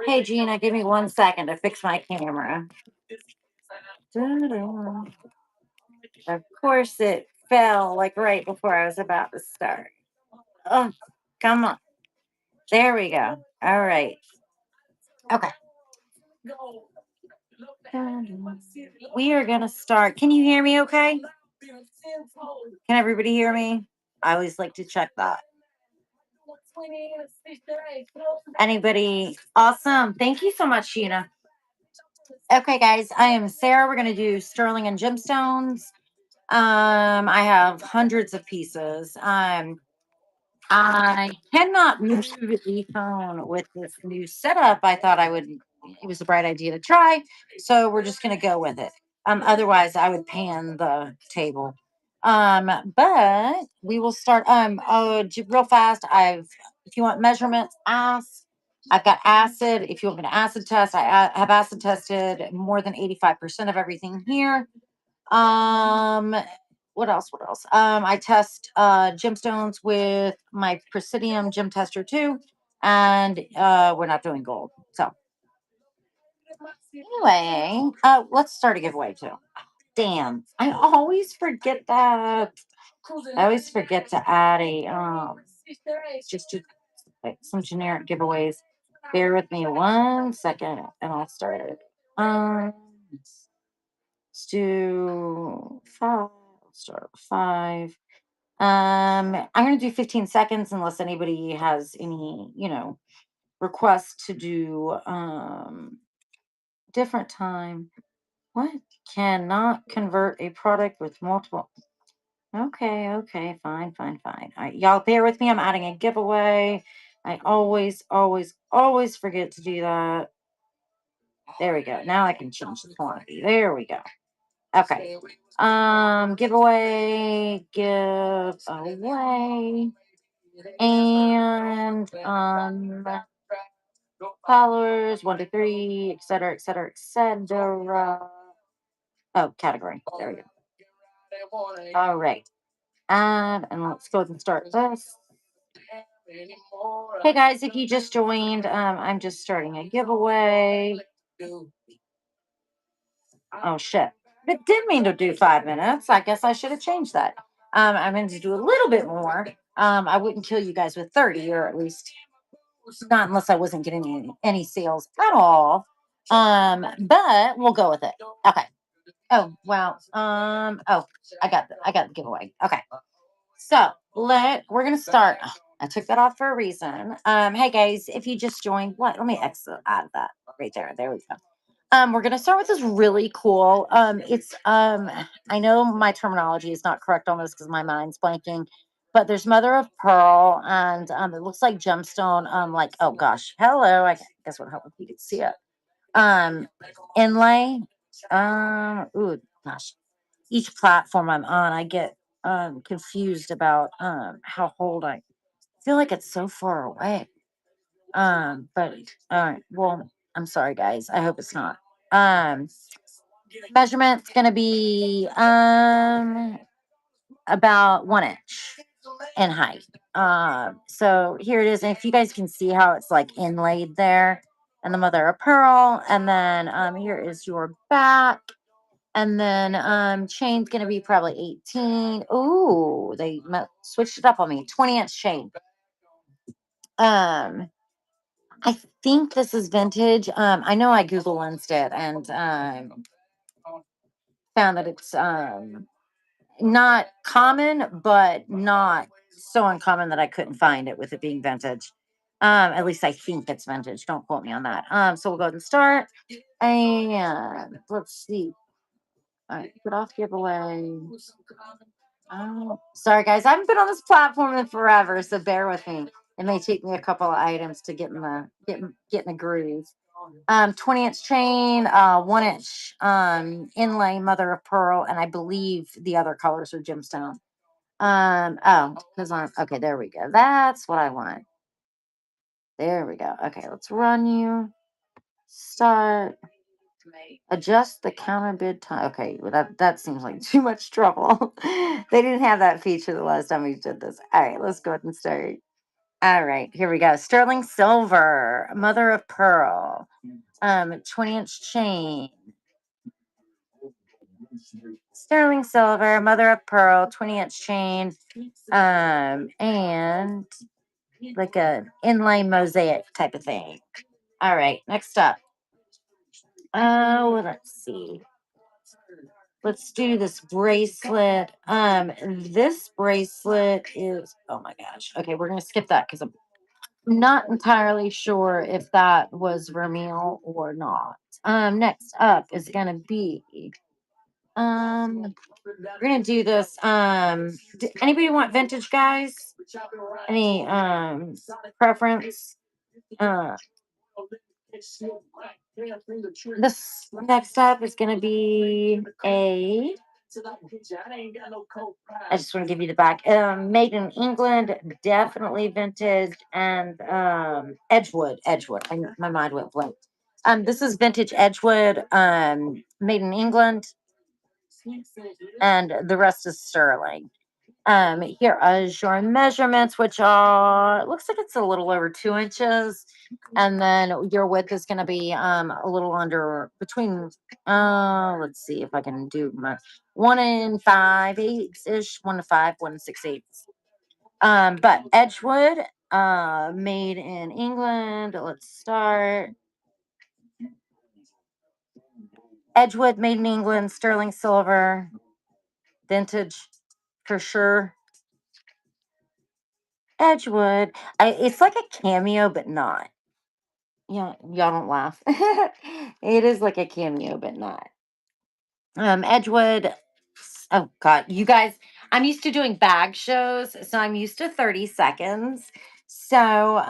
Hey, Gina, give me 1 second to fix my camera. Of course, it fell like right before I was about to start. Oh, come on. There we go. All right. Okay. We are going to start. Can you hear me okay? Can everybody hear me? I always like to check that. Anybody? Awesome. Thank you so much, Sheena. Okay, guys, I am Sarah. We're going to do sterling and gemstones. I have hundreds of pieces. I cannot move the phone with this new setup. I thought it was a bright idea to try. So we're just going to go with it. Otherwise, I would pan the table. But we will start. Real fast. If you want measurements, ask. I've got acid. If you want me to acid test, have acid tested more than 85% of everything here. What else? What else? I test gemstones with my Presidium gem tester too, and we're not doing gold. So anyway, let's start a giveaway too. Damn, I always forget that. I always forget to add a just to like some generic giveaways. Bear with me 1 second, and I'll start it. Let's do five. Let's start with five. I'm going to do 15 seconds unless anybody has any, requests to do different time. What? Cannot convert a product with multiple. Okay, fine. All right, y'all bear with me. I'm adding a giveaway. I always forget to do that. There we go. Now I can change the quantity. There we go. Okay. Give away. And followers, 1 to 3, etc. Oh, category. There we go. All right. And let's go ahead and start this. Hey guys, if you just joined, I'm just starting a giveaway. Oh shit. It did mean to do 5 minutes. I guess I should have changed that. I'm going to do a little bit more. I wouldn't kill you guys with 30, or at least not unless I wasn't getting any sales at all. But we'll go with it. Okay. Oh, wow. I got the giveaway. Okay. So we're gonna start. I took that off for a reason. Hey guys, if you just joined, let me exit out of that right there. There we go. We're gonna start with this really cool. It's I know my terminology is not correct on this because my mind's blanking, but there's mother of pearl, and it looks like gemstone. Like, oh gosh, hello. I guess what help if you could see it. Inlay. Ooh, gosh. Each platform I'm on, I get confused about how old I feel like it's so far away. But well, I'm sorry guys. I hope it's not. Measurement's gonna be about 1 inch in height. So here it is. And if you guys can see how it's like inlaid there, and the mother of pearl, and then here is your back. And then chain's gonna be probably 18. Ooh, they switched it up on me. 20-inch chain. I think this is vintage. I know I Google lensed it and found that it's not common, but not so uncommon that I couldn't find it with it being vintage. At least I think it's vintage. Don't quote me on that. So we'll go ahead and start. And let's see. All right, get off giveaway. Oh, sorry guys, I haven't been on this platform in forever, so bear with me. It may take me a couple of items to get in the groove. 20-inch chain, 1 inch inlay, mother of pearl, and I believe the other colors are gemstone. Because I'm okay, there we go. That's what I want. There we go. Okay, let's run you. Start. Adjust the counter bid time. Okay, well, that seems like too much trouble. They didn't have that feature the last time we did this. All right, let's go ahead and start. All right, here we go. Sterling silver, mother of pearl, 20-inch chain. Sterling silver, mother of pearl, 20-inch chain, and like a inlay mosaic type of thing. All right, next up. Oh, let's see. Let's do this bracelet. This bracelet is, oh my gosh. Okay, we're gonna skip that because I'm not entirely sure if that was Vermeil or not. Next up is gonna be we're gonna do this. Anybody want vintage, guys? Any preference? Uh, this next up is gonna be a. I just want to give you the back. Made in England, definitely vintage, and Edgewood. Edgewood. My mind went blank. This is vintage Edgewood. Made in England, and the rest is sterling. Here is your measurements, which are, it looks like it's a little over 2 inches. And then your width is going to be a little under between, let's see if I can do my 1 and 5/8 ish, 1 to 5, 1 and 6/8. But Edgewood, made in England. Let's start. Edgewood, made in England, sterling silver, vintage for sure. Edgewood. It's like a cameo, but not. Yeah, y'all don't laugh. It is like a cameo, but not. Edgewood. Oh God, you guys. I'm used to doing bag shows, so I'm used to 30 seconds. So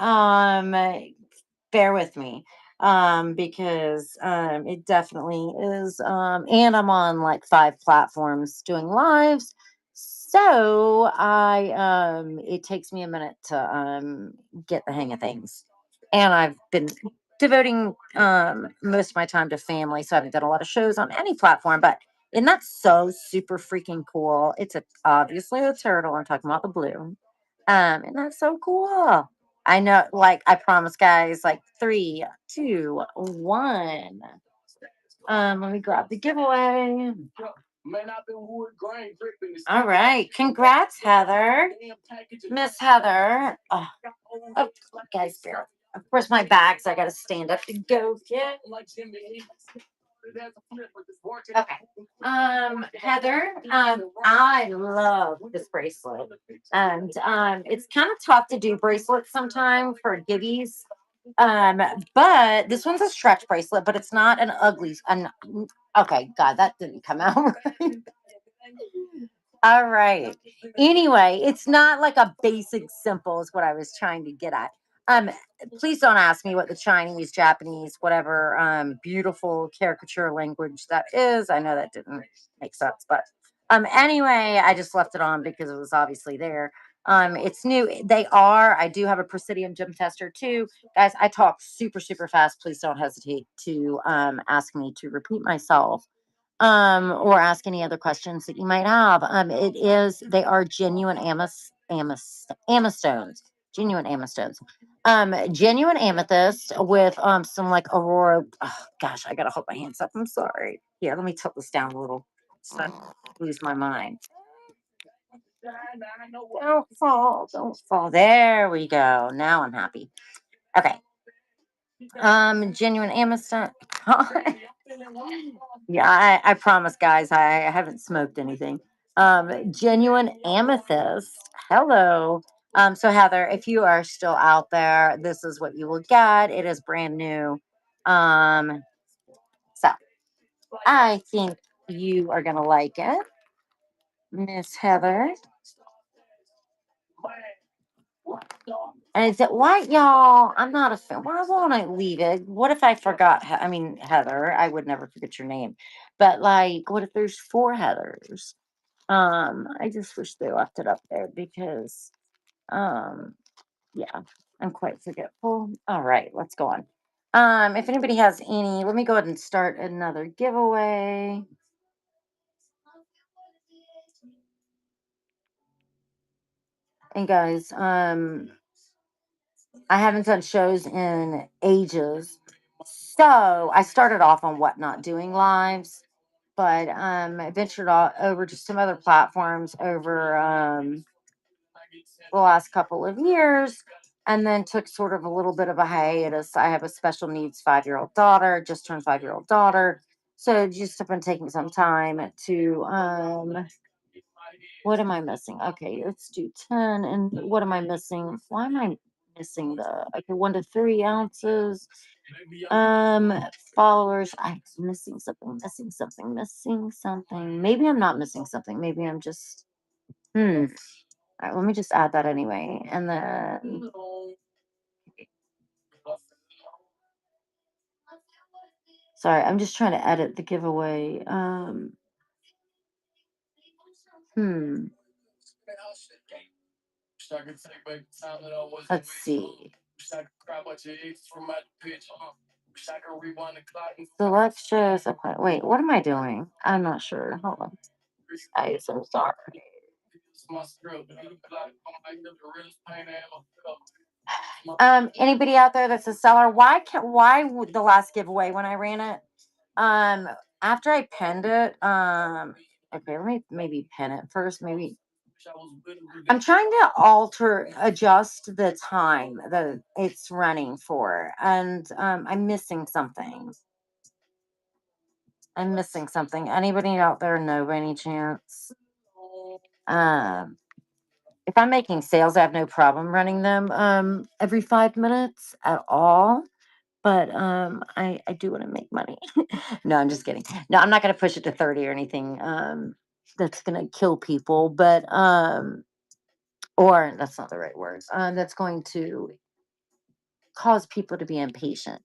bear with me. Because it definitely is. And I'm on like 5 platforms doing lives. So it takes me a minute to get the hang of things. And I've been devoting most of my time to family, so I haven't done a lot of shows on any platform, but and that's so super freaking cool. It's obviously a turtle. I'm talking about the blue. And that's so cool. I know, like I promise, guys, like 3, 2, 1. Let me grab the giveaway. All right. Congrats, Heather. Miss Heather. Oh, guys, bear. Of course, my bags, I got to stand up to go get. Okay. Heather, I love this bracelet. And it's kind of tough to do bracelets sometimes for giveies. Um, but this one's a stretch bracelet, but it's not an ugly. Okay, God, that didn't come out right. All right. Anyway, it's not like a basic simple is what I was trying to get at. Um, Please don't ask me what the Chinese, Japanese, whatever beautiful caricature language that is. I know that didn't make sense, but anyway, I just left it on because it was obviously there. It's new. I do have a Presidium gem tester too. Guys, I talk super, super fast. Please don't hesitate to ask me to repeat myself or ask any other questions that you might have. They are genuine amethystones, genuine amethystones, genuine amethyst with some like aurora. Oh, gosh, I gotta hold my hands up. I'm sorry. Here, let me tilt this down a little. So I don't lose my mind. Don't fall, don't fall. There we go. Now I'm happy. Okay. Genuine amethyst. Yeah, I promise, guys, I haven't smoked anything. Genuine amethyst. Hello. So Heather, if you are still out there, this is what you will get. It is brand new. Um, so I think you are gonna like it, Miss Heather. And is it white, y'all? I'm not a fan. Why won't I leave it? What if I forgot? I mean, Heather, I would never forget your name. But like, what if there's 4 Heathers? I just wish they left it up there because, um, yeah, I'm quite forgetful. All right, let's go on. If anybody has any, let me go ahead and start another giveaway. And guys, I haven't done shows in ages. So I started off on Whatnot doing lives, but I ventured over to some other platforms over the last couple of years, and then took sort of a little bit of a hiatus. I have a special needs 5-year-old daughter, just turned 5-year-old daughter. So just have been taking some time to what am I missing? Okay, let's do 10. And what am I missing? Why am I missing the okay, 1 to 3 ounces? Um, Followers. I'm missing something, missing something, missing something. Maybe I'm not missing something. Maybe I'm just All right, let me just add that anyway. And then sorry, I'm just trying to edit the giveaway. Hmm. Let's see. Select shows. Wait, what am I doing? I'm not sure. Hold on. I am so sorry. Anybody out there that's a seller? Why would the last giveaway when I ran it? Um, After I pinned it, okay, let me maybe pin it first. Maybe I'm trying to adjust the time that it's running for, and I'm missing something. I'm missing something. Anybody out there know by any chance? Um, if I'm making sales, I have no problem running them every 5 minutes at all. But I do want to make money. No, I'm just kidding. No, I'm not going to push it to 30 or anything. That's going to kill people. But or that's not the right word. That's going to cause people to be impatient.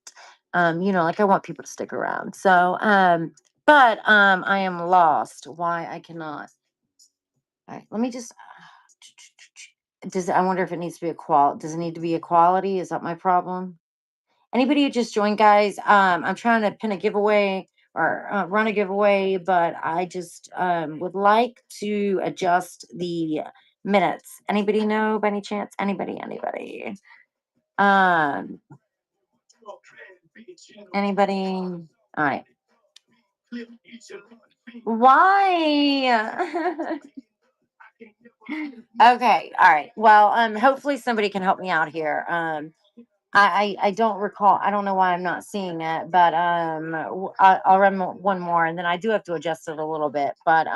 Like I want people to stick around. So, but I am lost. Why I cannot. All right, let me just. Does I wonder if it needs to be a qual? Does it need to be equality? Is that my problem? Anybody who just joined, guys, I'm trying to pin a giveaway or run a giveaway, but I just would like to adjust the minutes. Anybody know by any chance? Anybody? Um, Anybody? All right. Why? Okay. All right. Well, hopefully somebody can help me out here. I don't recall. I don't know why I'm not seeing it, but I'll run one more, and then I do have to adjust it a little bit. But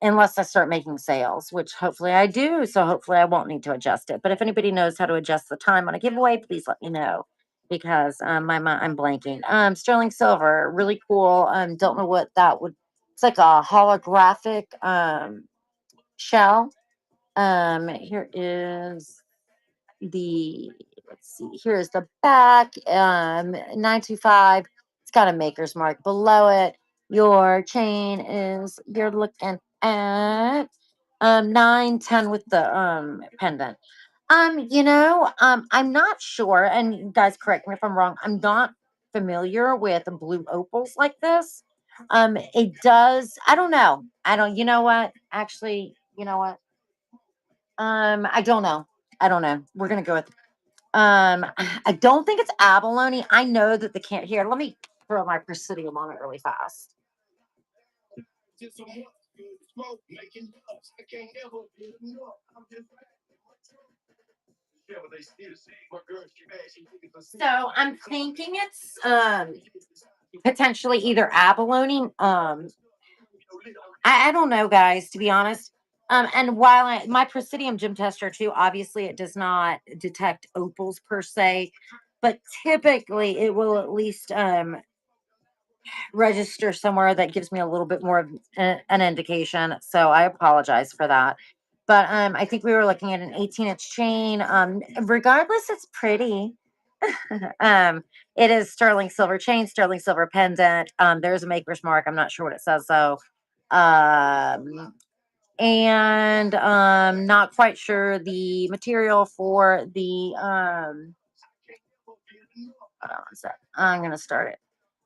unless I start making sales, which hopefully I do, so hopefully I won't need to adjust it. But if anybody knows how to adjust the time on a giveaway, please let me know because I'm blanking. Sterling silver, really cool. Don't know what that would. It's like a holographic shell. Here is the let's see, here's the back 925. It's got a maker's mark below it. Your chain is you're looking at 910 with the pendant. I'm not sure, and you guys correct me if I'm wrong. I'm not familiar with blue opals like this. It does, I don't know, you know what, actually, you know what, I don't know. I don't know. We're gonna go with I don't think it's abalone. I know that they can't hear. Let me throw my Presidium on it really fast. So I'm thinking it's potentially either abalone. I don't know, guys, to be honest. And while my Presidium gym tester too, obviously it does not detect opals per se, but typically it will at least register somewhere that gives me a little bit more of an indication. So I apologize for that. But I think we were looking at an 18-inch chain. Regardless, it's pretty. um, it is sterling silver chain, sterling silver pendant. There's a maker's mark. I'm not sure what it says though. Um, and not quite sure the material for the Hold on one sec. I'm gonna start it.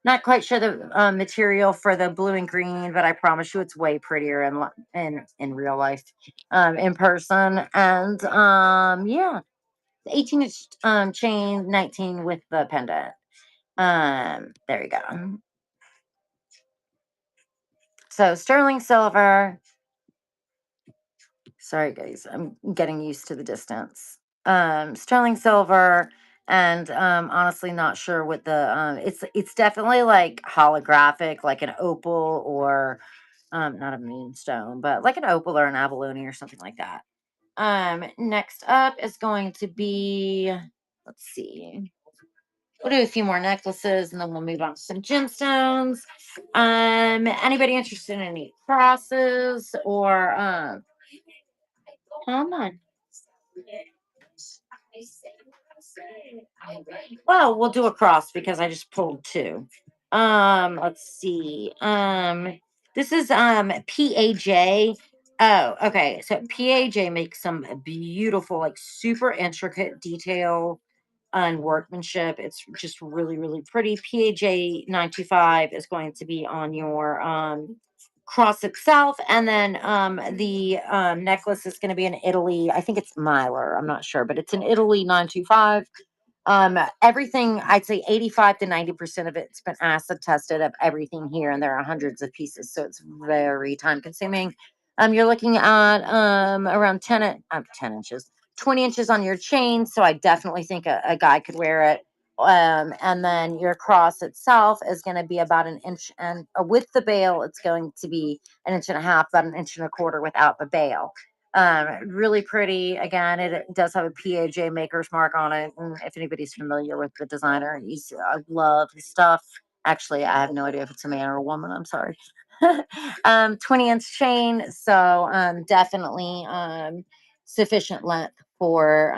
Not quite sure the material for the blue and green, but I promise you it's way prettier in real life, in person. And yeah, 18-inch chain, 19 with the pendant. There you go. So sterling silver. Sorry, guys, I'm getting used to the distance. Sterling silver, and honestly, not sure what the it's definitely like holographic, like an opal or not a moonstone, but like an opal or an abalone or something like that. Next up is going to be, let's see, we'll do a few more necklaces and then we'll move on to some gemstones. Anybody interested in any crosses or come on. Well, we'll do a cross because I just pulled two. Let's see. This is PAJ. Oh, okay. So PAJ makes some beautiful, like super intricate detail and workmanship. It's just really, really pretty. PAJ 925 is going to be on your cross itself, and then the necklace is going to be in Italy. I think it's Mylar. I'm not sure, but it's in Italy 925. Everything, I'd say 85 to 90% of it's been acid tested of everything here, and there are hundreds of pieces, so it's very time consuming. You're looking at around 10 inches, 20 inches on your chain, so I definitely think a guy could wear it. And then your cross itself is going to be about an inch, and with the bail it's going to be an inch and a half, about an inch and a quarter without the bail. Really pretty. Again, it does have a PAJ maker's mark on it. And if anybody's familiar with the designer, I love his stuff. Actually, I have no idea if it's a man or a woman. I'm sorry. 20-inch chain. So definitely sufficient length for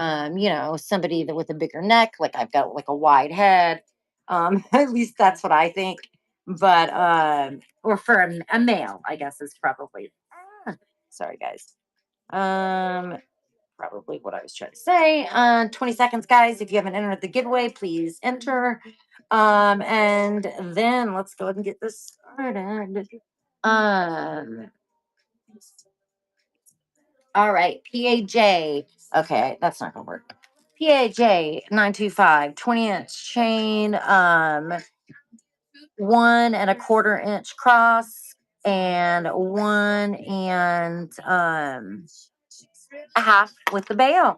somebody that with a bigger neck. Like I've got like a wide head. At least that's what I think. But or for a male, I guess is probably. Sorry, guys. Um, Probably what I was trying to say. 20 seconds, guys. If you haven't entered the giveaway, please enter. And then let's go ahead and get this started. Um, all right, PAJ. Okay, that's not gonna work. PAJ 925, 20-inch chain, 1 1/4 inch cross, and 1 1/2 with the bail.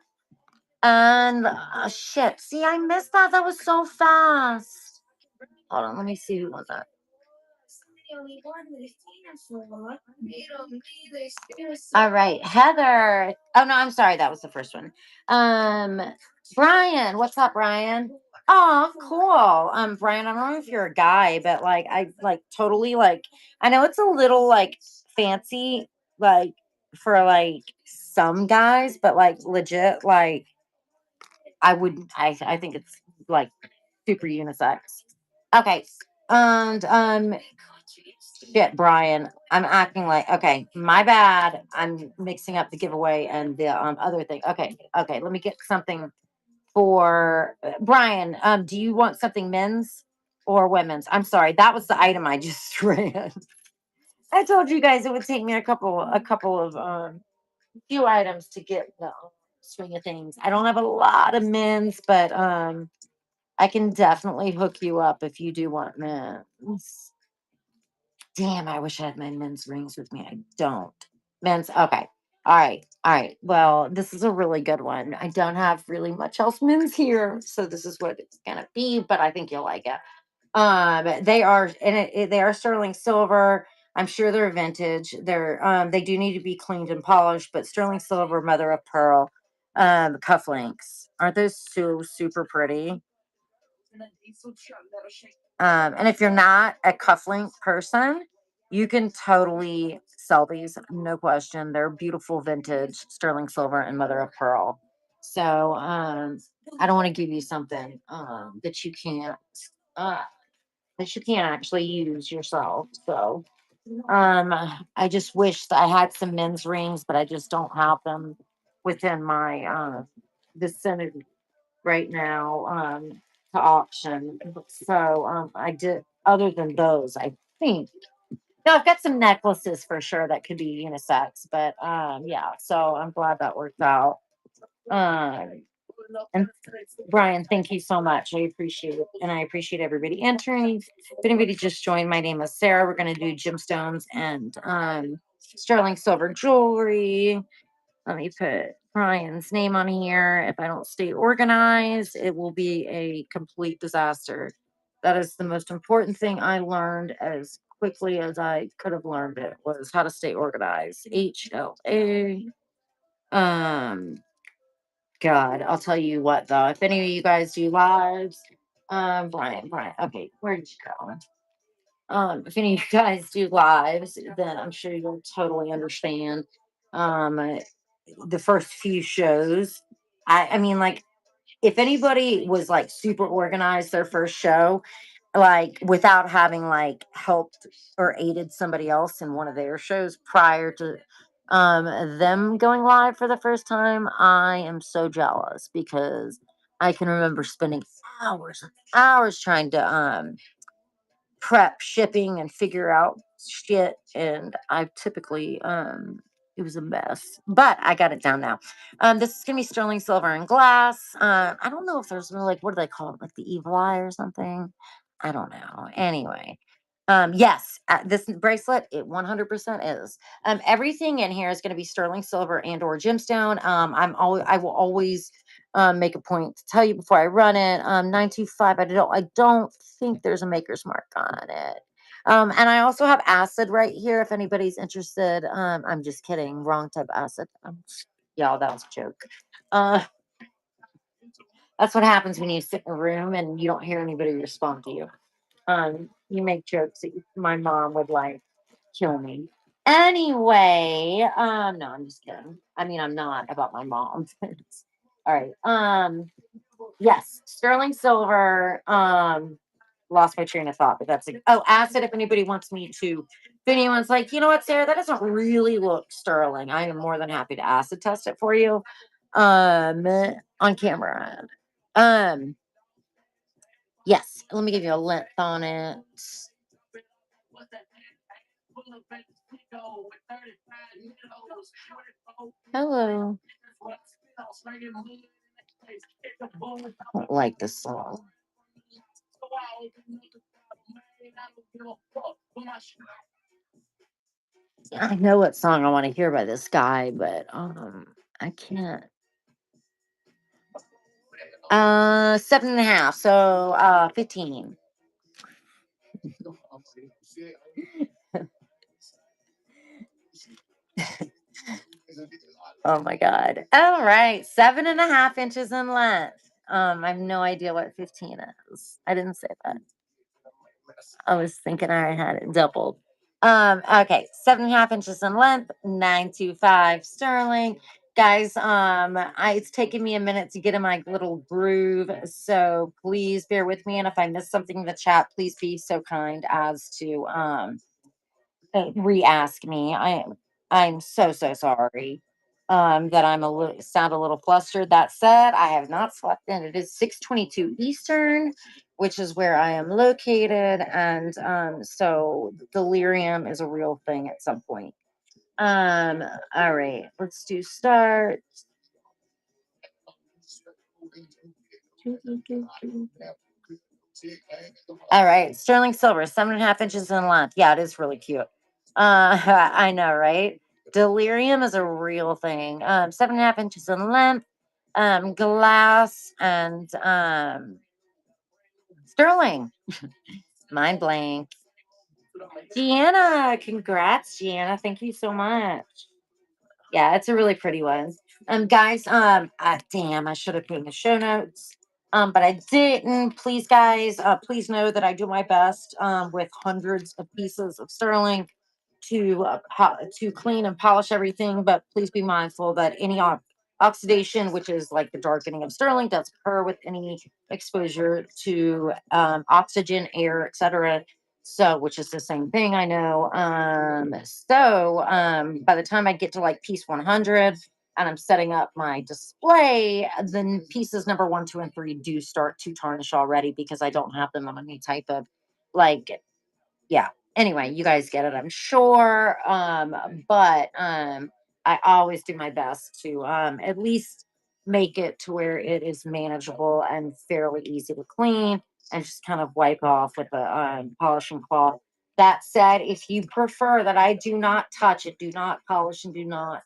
And shit, see, I missed that. That was so fast. Hold on, let me see who was that. All right, Heather. Oh no, I'm sorry, that was the first one. Um, Brian, what's up, Brian? Oh, cool. Brian, I don't know if you're a guy, but like I like totally like I know it's a little like fancy, like for like some guys, but like legit, like I wouldn't. I think it's like super unisex. Okay, and shit, Brian, I'm acting like okay. My bad. I'm mixing up the giveaway and the other thing. Okay, okay. Let me get something for Brian. Do you want something men's or women's? I'm sorry, that was the item I just ran. I told you guys it would take me a couple of few items to get the swing of things. I don't have a lot of men's, but I can definitely hook you up if you do want men's. Damn, I wish I had my men's rings with me. I don't. Men's, okay. All right. All right. Well, this is a really good one. I don't have really much else men's here. So this is what it's gonna be, but I think you'll like it. They are and they are sterling silver. I'm sure they're vintage. They do need to be cleaned and polished, but sterling silver, mother of pearl, cufflinks. Aren't those so super pretty? And if you're not a cufflink person, you can totally sell these, no question. They're beautiful vintage sterling silver and mother of pearl. So I don't want to give you something uh, that you can't actually use yourself. So I just wish that I had some men's rings, but I just don't have them within my vicinity right now. to auction. So I did. Other than those, I think. No, I've got some necklaces for sure that could be unisex, but yeah. So I'm glad that worked out. Um, and Brian, thank you so much. I appreciate it, and I appreciate everybody entering. If anybody just joined, my name is Sarah. We're going to do gemstones and sterling silver jewelry. Let me put Brian's name on here. If I don't stay organized, it will be a complete disaster. That is the most important thing I learned as quickly as I could have learned it was how to stay organized. HLA. Um, God, I'll tell you what though. If any of you guys do lives, Brian. Okay, where did you go? If any of you guys do lives, then I'm sure you'll totally understand. Um, the first few shows. I mean, like, if anybody was like super organized their first show, like without having like helped or aided somebody else in one of their shows prior to them going live for the first time, I am so jealous because I can remember spending hours and hours trying to prep shipping and figure out shit, and I typically it was a mess, but I got it down now. This is gonna be sterling silver and glass. I don't know if there's really, like, what do they call it, like the evil eye or something. I don't know. Anyway, yes, this bracelet, it 100% is. Everything in here is going to be sterling silver and or gemstone. I will always make a point to tell you before I run it. 925. I don't think there's a maker's mark on it. And I also have acid right here if anybody's interested. I'm just kidding. Wrong type of acid. Y'all, that was a joke. Uh, that's what happens when you sit in a room and you don't hear anybody respond to you. You make jokes that my mom would like kill me. Anyway, no, I'm just kidding. I mean, I'm not about my mom. All right. Yes, sterling silver. Lost my train of thought, but that's it. Oh, acid. If anybody wants me to, if anyone's like, you know what, Sarah, that doesn't really look sterling, I am more than happy to acid test it for you, on camera. Um, yes. Let me give you a length on it. Hello. I don't like this song. I know what song I want to hear by this guy, but I can't. 7.5. So 15. Oh my god. All right. 7.5 inches in length. I have no idea what 15 is. I didn't say that. I was thinking I had it doubled. Okay, 7.5 inches in length, 925 sterling. Guys, it's taken me a minute to get in my little groove, so please bear with me. And if I miss something in the chat, please be so kind as to re-ask me. I'm so sorry. That I'm a little sound a little flustered. That said, I have not slept in. It is 6:22 Eastern, which is where I am located, and so delirium is a real thing at some point. Um, all right, let's do start. All right, sterling silver, 7.5 inches in length. Yeah, it is really cute. I know, right? Delirium is a real thing. 7.5 inches in length, glass, and sterling. Mind blank. Gianna, congrats, Gianna. Thank you so much. Yeah, it's a really pretty one. Guys, damn, I should have put in the show notes. But I didn't. Please, guys, please know that I do my best with hundreds of pieces of sterling to clean and polish everything. But please be mindful that any oxidation, which is like the darkening of sterling, does occur with any exposure to oxygen, air, etc. So, which is the same thing, I know. By the time I get to like piece 100, and I'm setting up my display, then pieces number one, two, and three do start to tarnish already because I don't have them on any type of like, yeah. Anyway, you guys get it, I'm sure. But I always do my best to at least make it to where it is manageable and fairly easy to clean and just kind of wipe off with a polishing cloth. That said, if you prefer that I do not touch it, do not polish and do not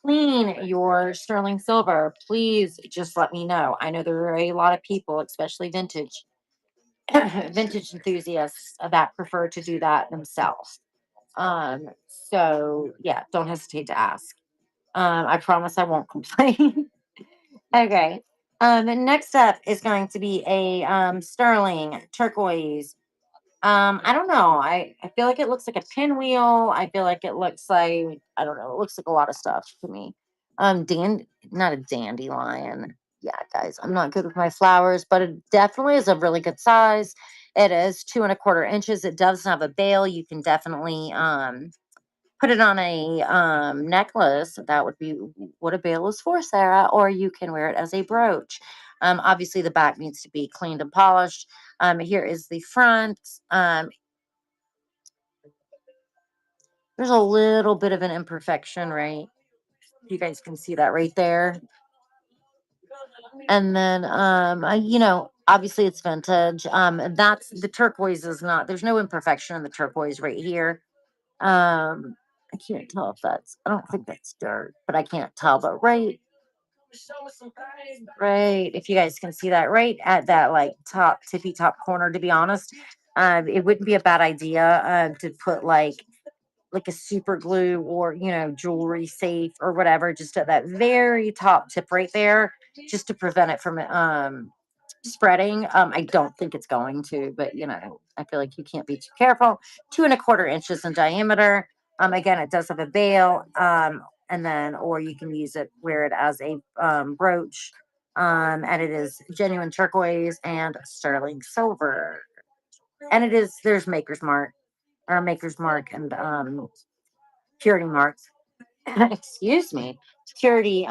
clean your sterling silver, please just let me know. I know there are a lot of people, especially vintage enthusiasts that prefer to do that themselves. So yeah, don't hesitate to ask. I promise I won't complain. Okay. And next up is going to be a sterling turquoise. I don't know. I feel like it looks like a pinwheel. I feel like it looks like, I don't know. It looks like a lot of stuff to me. Not a dandelion. Yeah, guys, I'm not good with my flowers, but it definitely is a really good size. It is 2¼ inches. It does have a bail. You can definitely put it on a necklace. That would be what a bail is for, Sarah. Or you can wear it as a brooch. Obviously, the back needs to be cleaned and polished. Here is the front. There's a little bit of an imperfection, right? You guys can see that right there. And then, obviously it's vintage. That's the turquoise is not. There's no imperfection in the turquoise right here. I can't tell if that's. I don't think that's dirt, but I can't tell. But right. If you guys can see that right at that like top tippy top corner, to be honest, it wouldn't be a bad idea to put like a super glue or jewelry safe or whatever just at that very top tip right there just to prevent it from spreading. I don't think it's going to, but I feel like you can't be too careful. 2¼ inches in diameter. Again, it does have a bail. And then or you can use it, wear it as a brooch. And it is genuine turquoise and sterling silver, and there's maker's mark or maker's mark and purity marks. Excuse me. Purity.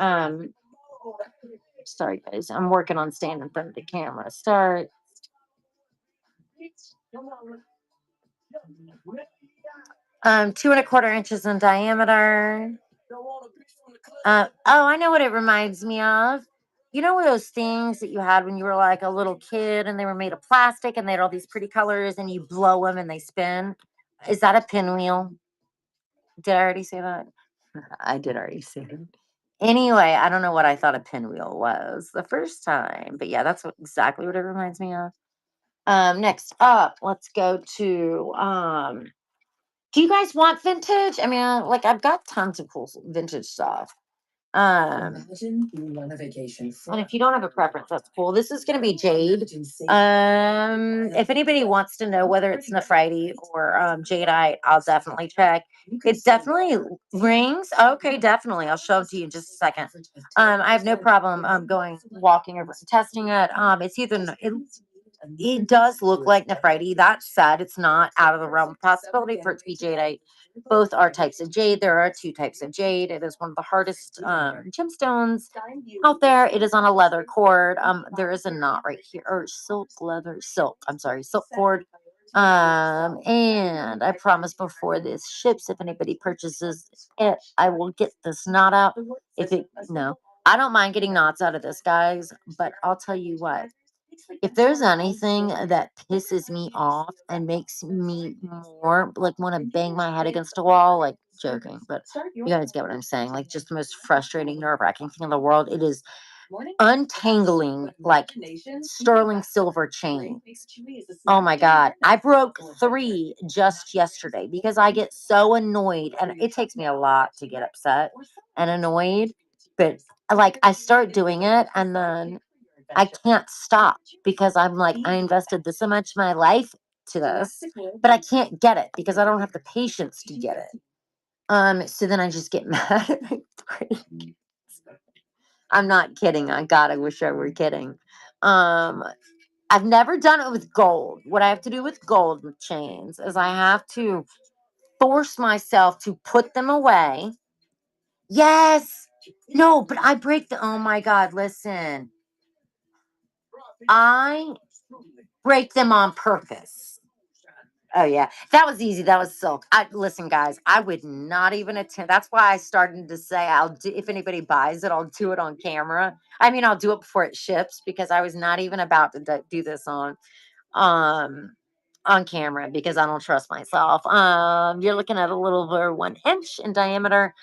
Sorry guys, I'm working on staying in front of the camera. Start. 2¼ inches in diameter. Oh, I know what it reminds me of. You know those things that you had when you were like a little kid and they were made of plastic and they had all these pretty colors and you blow them and they spin? Is that a pinwheel? Did I already say that? I did already say that. Anyway, I don't know what I thought a pinwheel was the first time, but yeah, that's exactly what it reminds me of. Next up, let's go to do you guys want vintage? I mean, like I've got tons of cool vintage stuff. Imagine being on a vacation. And if you don't have a preference, that's cool. This is going to be jade. If anybody wants to know whether it's Nephrite or jadeite, I'll definitely check. It definitely rings. Okay, definitely. I'll show it to you in just a second. I have no problem going walking over and testing it. It's either it does look like Nephrite. That said, it's not out of the realm of possibility for it to be jadeite. Both are types of jade. There are two types of jade. It is one of the hardest gemstones out there. It is on a leather cord. There is a knot right here, or silk. I'm sorry, silk cord. And I promise before this ships, if anybody purchases it, I will get this knot out. No, I don't mind getting knots out of this, guys. But I'll tell you what, if there's anything that pisses me off and makes me more like want to bang my head against a wall, like joking, but you guys get what I'm saying. Like just the most frustrating, nerve-wracking thing in the world. It is untangling like sterling silver chains. Oh my God. I broke 3 just yesterday because I get so annoyed and it takes me a lot to get upset and annoyed. But like I start doing it and then I can't stop because I'm like, I invested this much of my life to this, but I can't get it because I don't have the patience to get it. So then I just get mad and I break. I'm not kidding. I wish I were kidding. Um, I've never done it with gold. What I have to do with gold with chains is I have to force myself to put them away Yes. No, but I break the, oh my God, listen. I break them on purpose. Oh yeah, that was easy. That was silk. I listen, guys. I would not even attempt. That's why I started to say I'll do. If anybody buys it, I'll do it on camera. I mean, I'll do it before it ships because I was not even about to do this um on camera because I don't trust myself. You're looking at a little over 1 inch in diameter.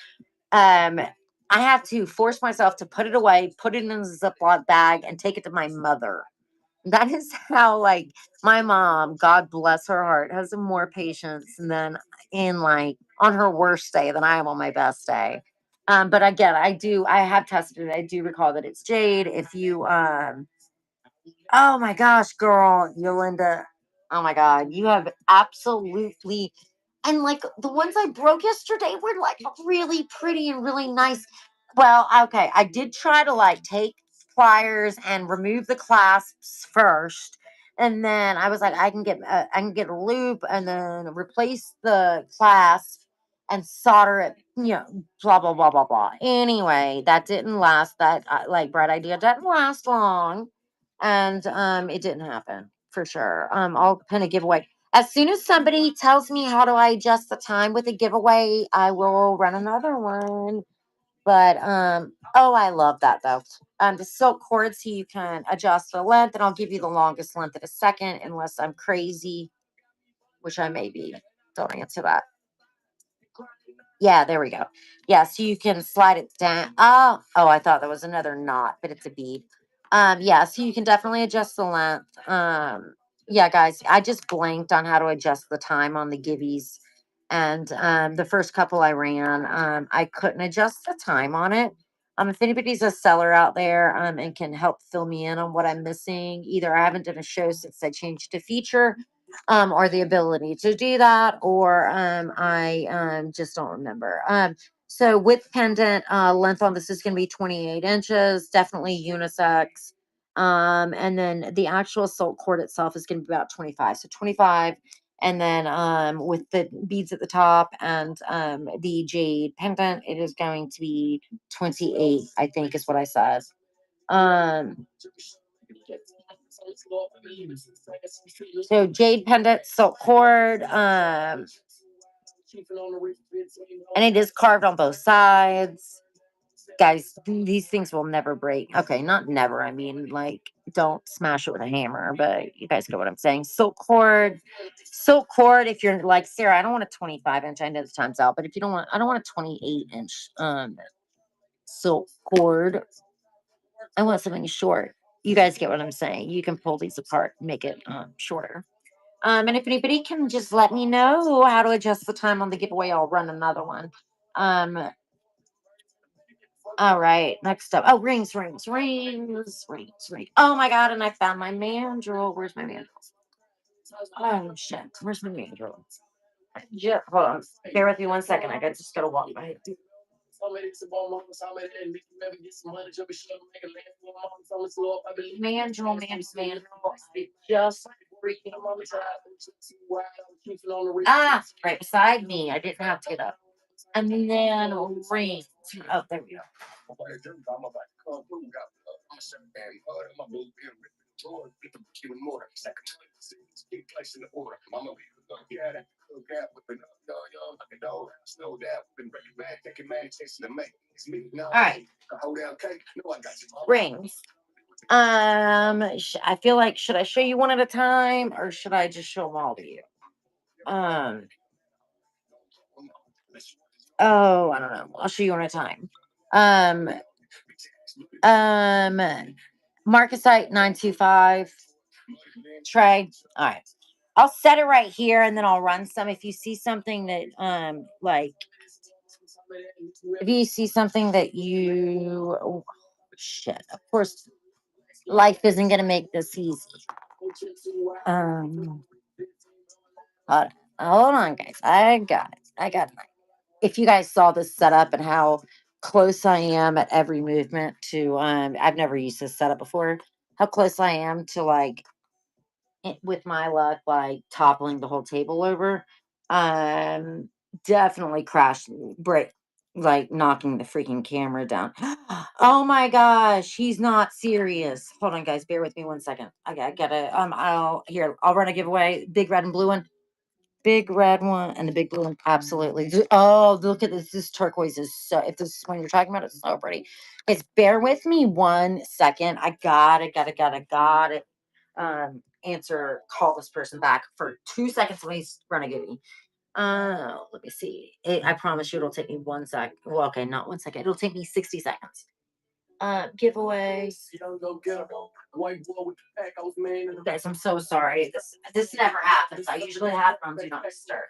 Um, I have to force myself to put it away, put it in a Ziploc bag, and take it to my mother. That is how, like, my mom, God bless her heart, has more patience than in like on her worst day than I am on my best day. But again, I have tested it. I do recall that it's jade. If you Oh my gosh, girl, Yolanda. Oh my God, you have absolutely. And like the ones I broke yesterday were like really pretty and really nice. Well, okay, I did try to like take pliers and remove the clasps first. And then I was like, I can get a loop and then replace the clasp and solder it, blah, blah, blah, blah, blah. Anyway, that didn't last. That like bright idea didn't last long, and it didn't happen for sure. I'll kind of giveaway as soon as somebody tells me how do I adjust the time with a giveaway, I will run another one. But oh, I love that though. The silk cord, so you can adjust the length, and I'll give you the longest length in a second, unless I'm crazy, which I may be. Don't answer that. Yeah, there we go. Yeah, so you can slide it down. Oh, I thought that was another knot, but it's a bead. Yeah, so you can definitely adjust the length. Yeah, guys, I just blanked on how to adjust the time on the givvies. And the first couple I ran, I couldn't adjust the time on it. If anybody's a seller out there and can help fill me in on what I'm missing, either I haven't done a show since I changed to feature, or the ability to do that, or I just don't remember. So with pendant, length on this is going to be 28 inches, definitely unisex. And then the actual silk cord itself is going to be about 25. So 25. And then with the beads at the top and the jade pendant, it is going to be 28, I think is what I said. Um, so jade pendant, silk cord, and it is carved on both sides. Guys, these things will never break. Okay, not never. I mean, like, don't smash it with a hammer, but you guys get what I'm saying. Silk cord, silk cord. If you're like Sarah, I don't want a 25 inch. I know the time's out, but if you don't want, I don't want a 28 inch silk cord. I want something short. You guys get what I'm saying. You can pull these apart, and make it shorter. And if anybody can just let me know how to adjust the time on the giveaway, I'll run another one. Um, all right, next up. Oh, rings, rings, rings, rings, rings. Oh my God, and I found my mandrel. Where's my mandrel? Oh shit, where's my mandrel? Yeah, hold on. Bear with me 1 second. I got just gotta walk by. Mandrel, mandrel. I just freaking right beside me. I didn't have to get up. And then rings. Oh, there we go. All right. Rings. I feel like should I show you one at a time or should I just show them all to you? Um, oh, I don't know. I'll show you one at a time. Um, um, Marcasite 925 tray. All right. I'll set it right here and then I'll run some. If you see something that like if you see something that you oh, shit, of course life isn't gonna make this easy. Um hold hold on guys. I got it. I got it. If you guys saw this setup and how close I am at every movement to I've never used this setup before, how close I am to like with my luck, like toppling the whole table over. Um, definitely crash break. like knocking the freaking camera down. Oh my gosh, he's not serious. Hold on, guys, bear with me 1 second. I gotta I'll run a giveaway. Big red and blue one. Big red one and the big blue one. Absolutely. Oh, look at this. This turquoise is so, if this is what you're talking about, it's so pretty. It's bear with me 1 second. I gotta answer, call this person back for 2 seconds. Let me run a giveaway. Let me see. I promise you it'll take me 1 sec. Well, okay, not 1 second. It'll take me 60 seconds. Giveaway. Guys, I'm so sorry. This never happens. I usually have it on Do Not Disturb.